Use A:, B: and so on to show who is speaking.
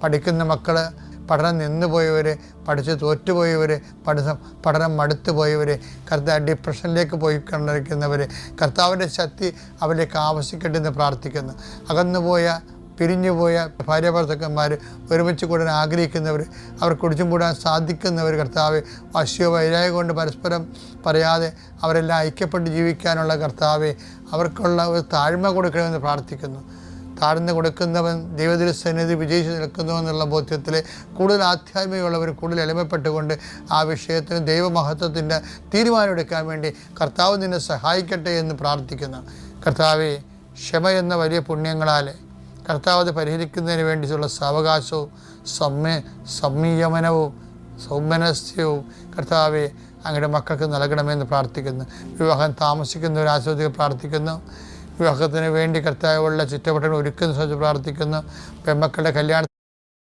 A: പഠിക്കുന്ന മക്കൾ, പഠനം നിന്നുപോയവർ, പഠിച്ച് തോറ്റുപോയവർ, പഠനം മടുത്തു പോയവർ, ഡിപ്രഷനിലേക്ക് പോയി കണ്ടിരിക്കുന്നവർ, കർത്താവിൻ്റെ ശക്തി അവരിലേക്ക് ആവശ്യിക്കട്ടെ എന്ന് പ്രാർത്ഥിക്കുന്നു. അകന്നുപോയ, പിരിഞ്ഞുപോയ ഭാര്യാഭർത്താക്കന്മാർ ഒരുമിച്ച് കൂടാൻ ആഗ്രഹിക്കുന്നവർ, അവർ കുടിച്ചും കൂടാൻ സാധിക്കുന്നവർ, കർത്താവ് വാശിയോ വൈരാഗ്യം കൊണ്ട് പരസ്പരം പറയാതെ അവരെല്ലാം ഐക്യപ്പെട്ട് ജീവിക്കാനുള്ള കർത്താവെ അവർക്കുള്ള ഒരു താഴ്മ കൊടുക്കണമെന്ന് പ്രാർത്ഥിക്കുന്നു. താഴ്ന്നു കൊടുക്കുന്നവൻ ദൈവത്തിൻ്റെ വിജയിച്ച് നിൽക്കുന്നുവെന്നുള്ള ബോധ്യത്തിൽ കൂടുതൽ ആധ്യാത്മികമുള്ളവർ കൂടുതൽ എളിമപ്പെട്ടുകൊണ്ട് ആ വിഷയത്തിന് ദൈവമഹത്വത്തിൻ്റെ തീരുമാനമെടുക്കാൻ വേണ്ടി കർത്താവ് നിന്നെ സഹായിക്കട്ടെ എന്ന് പ്രാർത്ഥിക്കുന്നു. കർത്താവെ, ക്ഷമ എന്ന വലിയ പുണ്യങ്ങളാൽ കർത്താവ് അത് പരിഹരിക്കുന്നതിന് വേണ്ടിയിട്ടുള്ള സാവകാശവും സംയമനവും സൗമനസ്യവും കർത്താവെ അങ്ങയുടെ മക്കൾക്ക് നൽകണമെന്ന് പ്രാർത്ഥിക്കുന്നു. വിവാഹം താമസിക്കുന്നവർ ആസ്വദിച്ച് പ്രാർത്ഥിക്കുന്നു. വിവാഹത്തിന് വേണ്ടി കർത്താവുള്ള ചുറ്റവട്ടങ്ങൾ ഒരുക്കുന്ന പ്രാർത്ഥിക്കുന്നു. പെൺമക്കളുടെ കല്യാണം